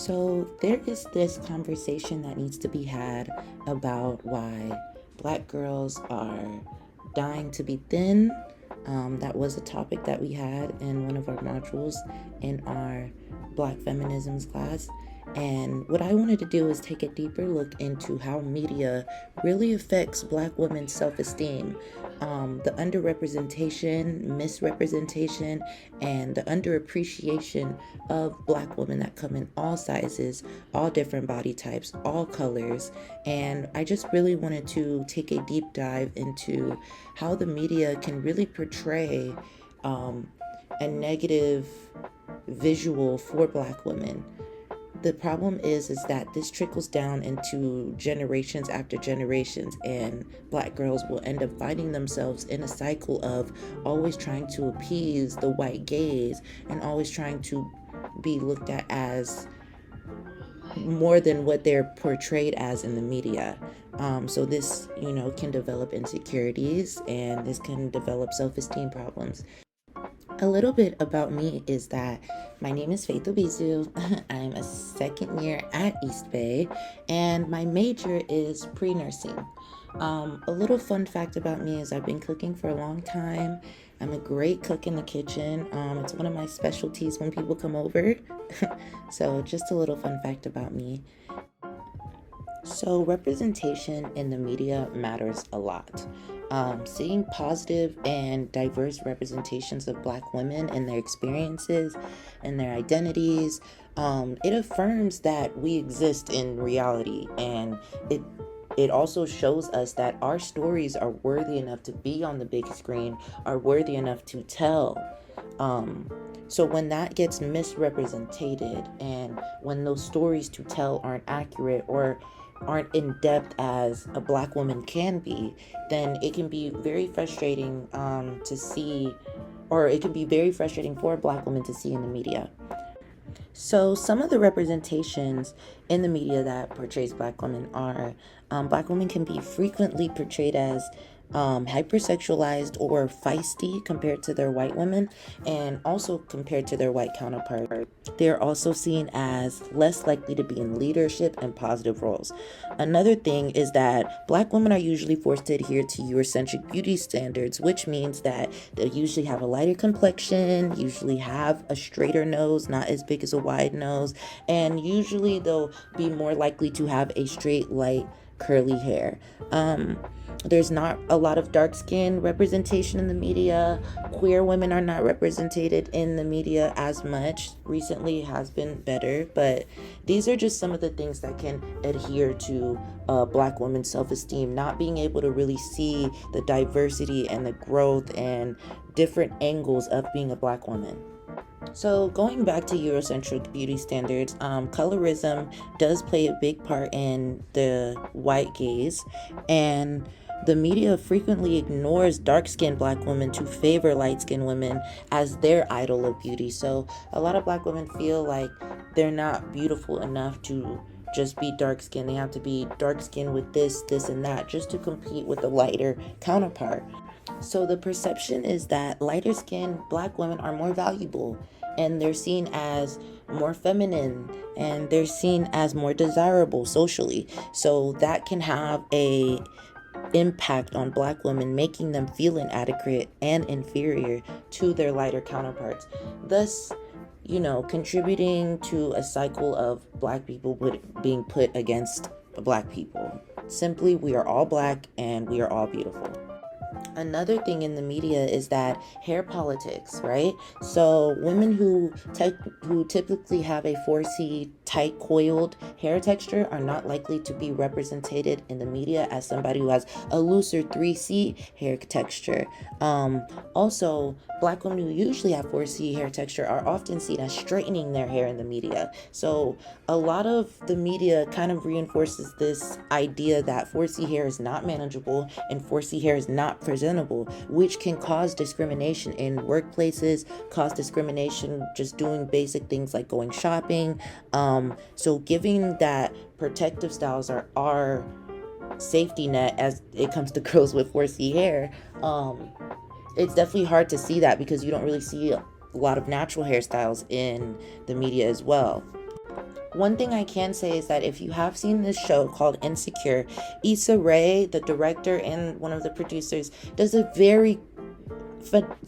So, there is this conversation that needs to be had about why black girls are dying to be thin. That was a topic that we had in one of our modules in our Black Feminisms class. And what I wanted to do is take a deeper look into how media really affects black women's self esteem. The underrepresentation, misrepresentation, and the underappreciation of black women that come in all sizes, all different body types, all colors. And I just really wanted to take a deep dive into how the media can really portray a negative visual for black women. The problem is that this trickles down into generations after generations, and black girls will end up finding themselves in a cycle of always trying to appease the white gaze and always trying to be looked at as more than what they're portrayed as in the media. So this, can develop insecurities, and this can develop self-esteem problems. A little bit about me is that my name is Faith Obizu. I'm a second year at East Bay, and my major is pre-nursing. A little fun fact about me is I've been cooking for a long time. I'm a great cook in the kitchen. It's one of my specialties when people come over. So just a little fun fact about me. So representation in the media matters a lot. Seeing positive and diverse representations of black women and their experiences and their identities, it affirms that we exist in reality, and it also shows us that our stories are worthy enough to be on the big screen, are worthy enough to tell. So when that gets misrepresented, and when those stories to tell aren't accurate or aren't in depth as a black woman can be, then it can be very frustrating to see, or it can be very frustrating for a black woman to see in the media. So some of the representations in the media that portrays black women are black women can be frequently portrayed as hypersexualized or feisty compared to their white women, and also compared to their white counterpart. They're also seen as less likely to be in leadership and positive roles. Another thing is that black women are usually forced to adhere to Eurocentric beauty standards, which means that they usually have a lighter complexion, usually have a straighter nose, not as big as a wide nose, and usually they'll be more likely to have a straight, light, curly hair. There's not a lot of dark skin representation in the media. Queer women are not represented in the media as much. Recently it has been better, but these are just some of the things that can adhere to black women's self-esteem, not being able to really see the diversity and the growth and different angles of being a black woman. So going back to Eurocentric beauty standards, colorism does play a big part in the white gaze, and the media frequently ignores dark-skinned black women to favor light-skinned women as their idol of beauty. So a lot of black women feel like they're not beautiful enough to just be dark-skinned. They have to be dark-skinned with this, and that, just to compete with a lighter counterpart. So the perception is that lighter skinned black women are more valuable, and they're seen as more feminine, and they're seen as more desirable socially. So that can have a impact on black women, making them feel inadequate and inferior to their lighter counterparts, thus contributing to a cycle of black people being put against black people. Simply, we are all black and we are all beautiful. Another thing in the media is that hair politics, right? So women who typically have a 4C tight coiled hair texture are not likely to be represented in the media as somebody who has a looser 3C hair texture. Also, black women who usually have 4C hair texture are often seen as straightening their hair in the media. So a lot of the media kind of reinforces this idea that 4C hair is not manageable and 4C hair is not presentable, which can cause discrimination in workplaces, cause discrimination just doing basic things like going shopping. So giving that protective styles are our safety net as it comes to girls with 4C hair, it's definitely hard to see that because you don't really see a lot of natural hairstyles in the media as well. One thing I can say is that if you have seen this show called Insecure, Issa Rae, the director and one of the producers, does a very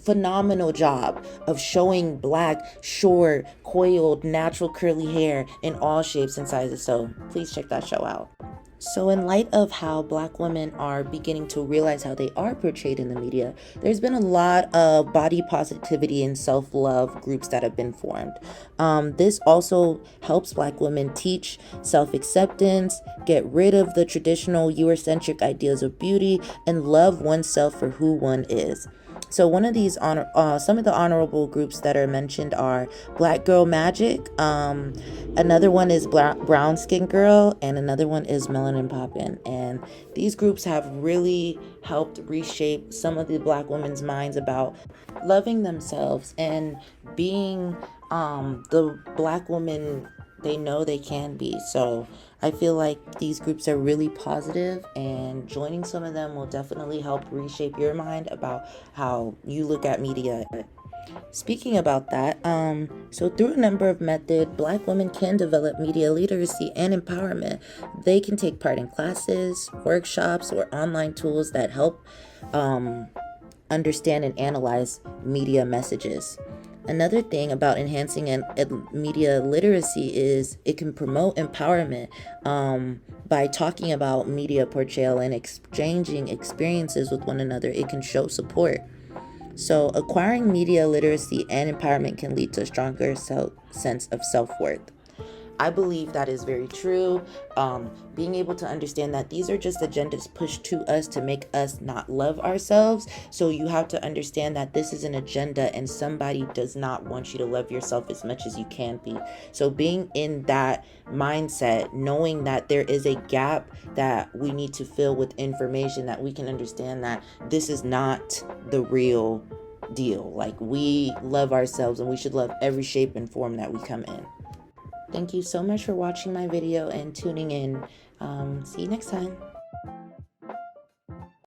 phenomenal job of showing black, short, coiled, natural curly hair in all shapes and sizes. So please check that show out. So, in light of how black women are beginning to realize how they are portrayed in the media, there's been a lot of body positivity and self love groups that have been formed. This also helps black women teach self acceptance, get rid of the traditional Eurocentric ideas of beauty, and love oneself for who one is. So one of these some of the honorable groups that are mentioned are Black Girl Magic, another one is Brown Skin Girl, and another one is Melanin Poppin'. And these groups have really helped reshape some of the black women's minds about loving themselves and being the black woman they know they can be. So I feel like these groups are really positive, and joining some of them will definitely help reshape your mind about how you look at media. Speaking about that, so through a number of methods, black women can develop media literacy and empowerment. They can take part in classes, workshops, or online tools that help understand and analyze media messages. Another thing about enhancing media literacy is it can promote empowerment by talking about media portrayal and exchanging experiences with one another. It can show support. So acquiring media literacy and empowerment can lead to a stronger sense of self-worth. I believe that is very true. Being able to understand that these are just agendas pushed to us to make us not love ourselves. So you have to understand that this is an agenda and somebody does not want you to love yourself as much as you can be. So being in that mindset, knowing that there is a gap that we need to fill with information, that we can understand that this is not the real deal. Like, we love ourselves and we should love every shape and form that we come in. Thank you so much for watching my video and tuning in. See you next time.